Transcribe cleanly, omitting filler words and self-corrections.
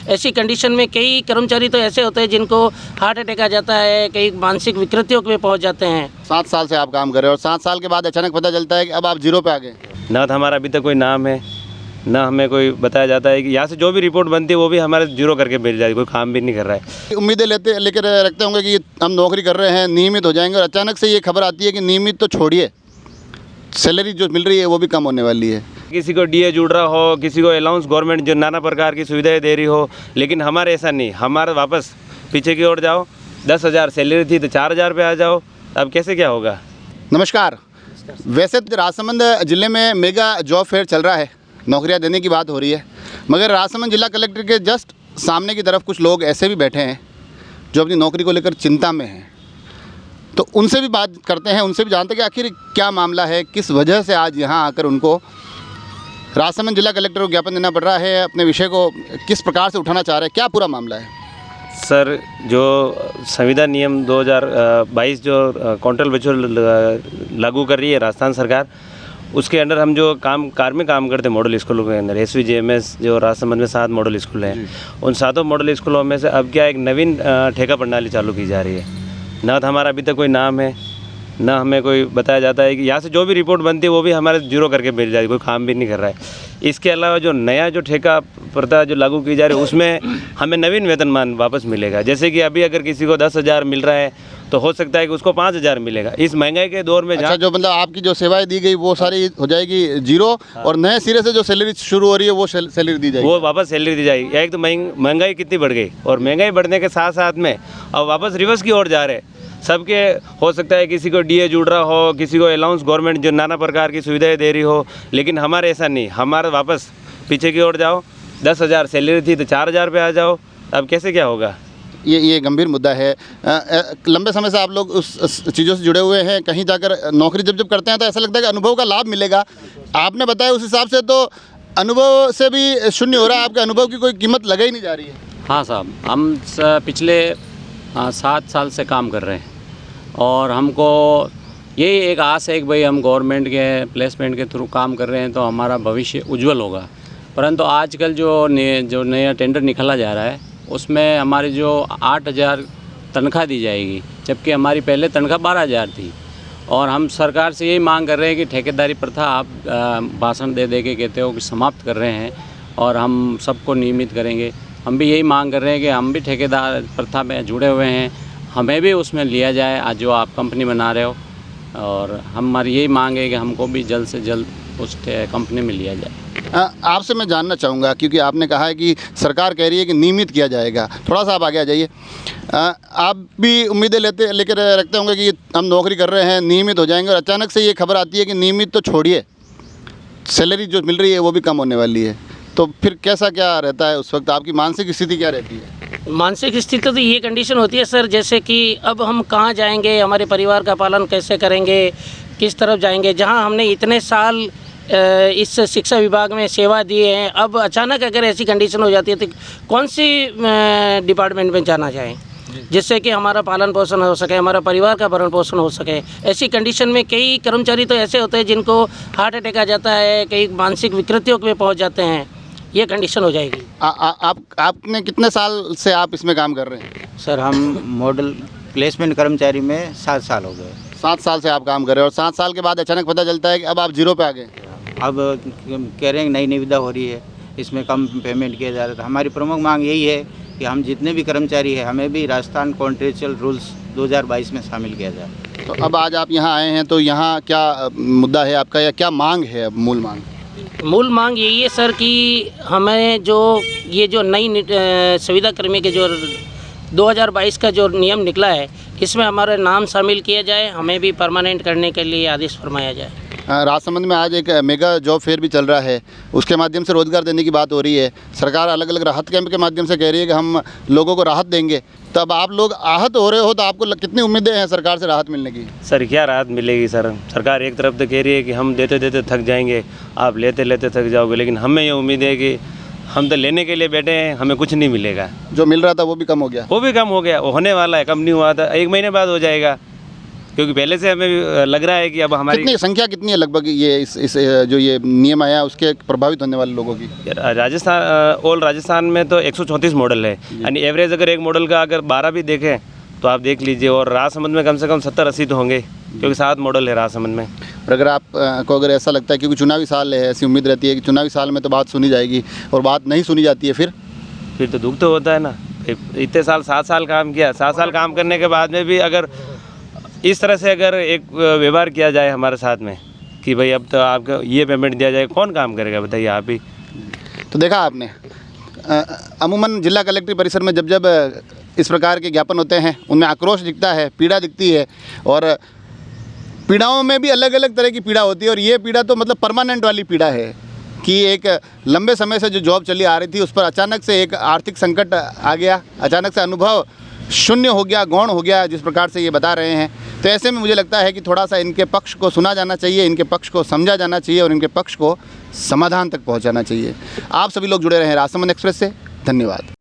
ऐसी कंडीशन में कई कर्मचारी तो ऐसे होते हैं जिनको हार्ट अटैक आ जाता है, कई मानसिक विकृतियों में पहुंच जाते हैं। 7 साल से आप काम कर रहे हो और 7 साल के बाद अचानक पता चलता है कि अब आप जीरो पे आ गए। ना तो हमारा अभी तक कोई नाम है, ना हमें कोई बताया जाता है कि यहाँ से जो भी रिपोर्ट बनती है वो भी हमारे जीरो करके भेज जाती है, कोई काम भी नहीं कर रहा है। उम्मीदें लेकर रखते होंगे कि हम नौकरी कर रहे हैं, नियमित हो जाएंगे, और अचानक से ये खबर आती है कि नियमित तो छोड़िए, सैलरी जो मिल रही है वो भी कम होने वाली है। किसी को डीए जुड़ रहा हो, किसी को अलाउंस गवर्नमेंट जो नाना प्रकार की सुविधाएं दे रही हो, लेकिन हमारे ऐसा नहीं। हमारा वापस पीछे की ओर जाओ, 10,000 सैलरी थी तो 4,000 पे आ जाओ। अब कैसे क्या होगा। नमस्कार। वैसे तो राजसमंद ज़िले में मेगा जॉब फेयर चल रहा है, नौकरियां देने की बात हो रही है, मगर राजसमंद जिला कलेक्टर के जस्ट सामने की तरफ कुछ लोग ऐसे भी बैठे हैं जो अपनी नौकरी को लेकर चिंता में हैं। तो उनसे भी बात करते हैं, उनसे भी जानते हैं कि आखिर क्या मामला है, किस वजह से आज यहाँ आकर उनको राजसमंद जिला कलेक्टर को ज्ञापन देना पड़ रहा है, अपने विषय को किस प्रकार से उठाना चाह रहे हैं, क्या पूरा मामला है। सर, जो संविदा नियम 2022 जो कॉन्ट्रैक्ट बेसिस लागू कर रही है राजस्थान सरकार, उसके अंडर हम जो काम करते हैं मॉडल स्कूलों के अंदर, SVJMS जो राजसमंद में 7 मॉडल स्कूल हैं, उन 7 मॉडल स्कूलों में से अब क्या एक नवीन ठेका प्रणाली चालू की जा रही है। ना तो हमारा अभी तक कोई नाम है, ना हमें कोई बताया जाता है कि यहाँ से जो भी रिपोर्ट बनती है वो भी हमारे जीरो करके भेज जाती है, कोई काम भी नहीं कर रहा है। इसके अलावा जो नया जो ठेका प्रथा जो लागू की जा रही है उसमें हमें नवीन वेतनमान वापस मिलेगा। जैसे कि अभी अगर किसी को 10,000 मिल रहा है तो हो सकता है कि उसको 5,000 मिलेगा। इस महंगाई के दौर में अच्छा, जो मतलब आपकी जो सेवाएं दी गई वो सारी हो जाएगी जीरो, और नए सिरे से जो सैलरी शुरू हो रही है वो सैलरी दी जाएगी, वो वापस सैलरी दी जाएगी। एक तो महंगाई कितनी बढ़ गई, और महंगाई बढ़ने के साथ साथ में अब वापस रिवर्स की ओर जा रहे हैं सबके। हो सकता है किसी को डीए जुड़ रहा हो, किसी को अलाउंस गवर्नमेंट जो नाना प्रकार की सुविधाएं दे रही हो, लेकिन हमारे ऐसा नहीं। हमारा वापस पीछे की ओर जाओ, 10,000 सैलरी थी तो 4,000 पे आ जाओ। अब कैसे क्या होगा। ये गंभीर मुद्दा है। लंबे समय से आप लोग उस चीज़ों से जुड़े हुए हैं, कहीं जाकर नौकरी जब करते हैं तो ऐसा लगता है कि अनुभव का लाभ मिलेगा। आपने बताया उस हिसाब से तो अनुभव से भी शून्य हो रहा है, आपके अनुभव की कोई कीमत लगाई नहीं जा रही है। हाँ साहब, हम पिछले 7 साल से काम कर रहे हैं और हमको यही एक आस है कि भाई हम गवर्नमेंट के प्लेसमेंट के थ्रू काम कर रहे हैं तो हमारा भविष्य उज्जवल होगा। परंतु आजकल जो नया टेंडर निकाला जा रहा है उसमें हमारी जो 8,000 तनख्वाह दी जाएगी, जबकि हमारी पहले तनख्वाह 12,000 थी। और हम सरकार से यही मांग कर रहे हैं कि ठेकेदारी प्रथा आप भाषण दे के कहते हो कि समाप्त कर रहे हैं और हम सबको नियमित करेंगे। हम भी यही मांग कर रहे हैं कि हम भी ठेकेदार प्रथा में जुड़े हुए हैं, हमें भी उसमें लिया जाए आज जो आप कंपनी बना रहे हो। और हमारी यही मांग है कि हमको भी जल्द से जल्द उस कंपनी में लिया जाए। आपसे मैं जानना चाहूँगा, क्योंकि आपने कहा है कि सरकार कह रही है कि नियमित किया जाएगा, थोड़ा सा आप आगे आ जाइए। आप भी उम्मीदें लेकर रखते होंगे कि हम नौकरी कर रहे हैं, नियमित हो जाएंगे, और अचानक से ये खबर आती है कि नियमित तो छोड़िए, सैलरी जो मिल रही है वो भी कम होने वाली है। तो फिर कैसा क्या रहता है उस वक्त, आपकी मानसिक स्थिति क्या रहती है। मानसिक स्थिति तो ये कंडीशन होती है सर, जैसे कि अब हम कहाँ जाएंगे, हमारे परिवार का पालन कैसे करेंगे, किस तरफ जाएंगे। जहाँ हमने इतने साल इस शिक्षा विभाग में सेवा दी है, अब अचानक अगर ऐसी कंडीशन हो जाती है तो कौन सी डिपार्टमेंट में जाना चाहें जिससे कि हमारा पालन पोषण हो सके, हमारा परिवार का भरण पोषण हो सके। ऐसी कंडीशन में कई कर्मचारी तो ऐसे होते हैं जिनको हार्ट अटैक आ जाता है, कई मानसिक विकृतियों में पहुँच जाते हैं। ये कंडीशन हो जाएगी। आपने कितने साल से आप इसमें काम कर रहे हैं। सर, हम मॉडल प्लेसमेंट कर्मचारी में 7 साल हो गए। 7 साल से आप काम कर रहे हैं और 7 साल के बाद अचानक पता चलता है कि अब आप जीरो पे आ गए। अब कह रहे हैं नई निविदा हो रही है, इसमें कम पेमेंट किया जा रहा है। हमारी प्रमुख मांग यही है कि हम जितने भी कर्मचारी हैं हमें भी राजस्थान कॉन्ट्रेक्चुअल रूल्स 2022 में शामिल किया जाए। तो अब आज आप यहाँ आए हैं तो यहाँ क्या मुद्दा है आपका, या क्या मांग है। अब मूल मांग यही है सर कि हमें जो ये जो नई संविदा कर्मी के जो 2022 का जो नियम निकला है इसमें हमारा नाम शामिल किया जाए, हमें भी परमानेंट करने के लिए आदेश फरमाया जाए। राजसमंद में आज एक मेगा जॉब फेयर भी चल रहा है, उसके माध्यम से रोज़गार देने की बात हो रही है। सरकार अलग अलग राहत कैंप के माध्यम से कह रही है कि हम लोगों को राहत देंगे। तो अब आप लोग आहत हो रहे हो तो आपको कितनी उम्मीदें हैं सरकार से राहत मिलने की। सर, क्या राहत मिलेगी सर। सरकार एक तरफ तो कह रही है कि हम देते देते थक जाएंगे, आप लेते लेते थक जाओगे, लेकिन हमें ये उम्मीद है कि हम तो लेने के लिए बैठे हैं, हमें कुछ नहीं मिलेगा। जो मिल रहा था वो भी कम हो गया। वो भी कम हो गया, वो होने वाला है, कम नहीं हुआ था, 1 महीने बाद हो जाएगा। क्योंकि पहले से हमें लग रहा है कि अब हमारी कितनी संख्या कितनी है लगभग ये इस जो ये नियम आया उसके प्रभावित होने वाले लोगों की? राजस्थान ऑल राजस्थान में तो 134 मॉडल है, यानी एवरेज अगर एक मॉडल का अगर 12 भी देखें तो आप देख लीजिए। और राजसमंद में कम से कम 70-80 तो होंगे, क्योंकि 7 मॉडल है राजसमंद में। और अगर आप को अगर ऐसा लगता है क्योंकि चुनावी साल है, ऐसी उम्मीद रहती है कि चुनावी साल में तो बात सुनी जाएगी और बात नहीं सुनी जाती है, फिर तो दुख तो होता है ना। इतने साल 7 साल काम किया, 7 साल काम करने के बाद में भी अगर इस तरह से अगर एक व्यवहार किया जाए हमारे साथ में कि भाई अब तो आपको ये पेमेंट दिया जाए, कौन काम करेगा बताइए आप ही। तो देखा आपने, अमूमन जिला कलेक्ट्रेट परिसर में जब इस प्रकार के ज्ञापन होते हैं उनमें आक्रोश दिखता है, पीड़ा दिखती है, और पीड़ाओं में भी अलग अलग तरह की पीड़ा होती है। और ये पीड़ा तो मतलब परमानेंट वाली पीड़ा है कि एक लंबे समय से जो जॉब चली आ रही थी उस पर अचानक से एक आर्थिक संकट आ गया, अचानक से अनुभव शून्य हो गया, गौण हो गया, जिस प्रकार से ये बता रहे हैं। तो ऐसे में मुझे लगता है कि थोड़ा सा इनके पक्ष को सुना जाना चाहिए, इनके पक्ष को समझा जाना चाहिए और इनके पक्ष को समाधान तक पहुंचाना चाहिए। आप सभी लोग जुड़े रहें राजसमंद एक्सप्रेस से। धन्यवाद।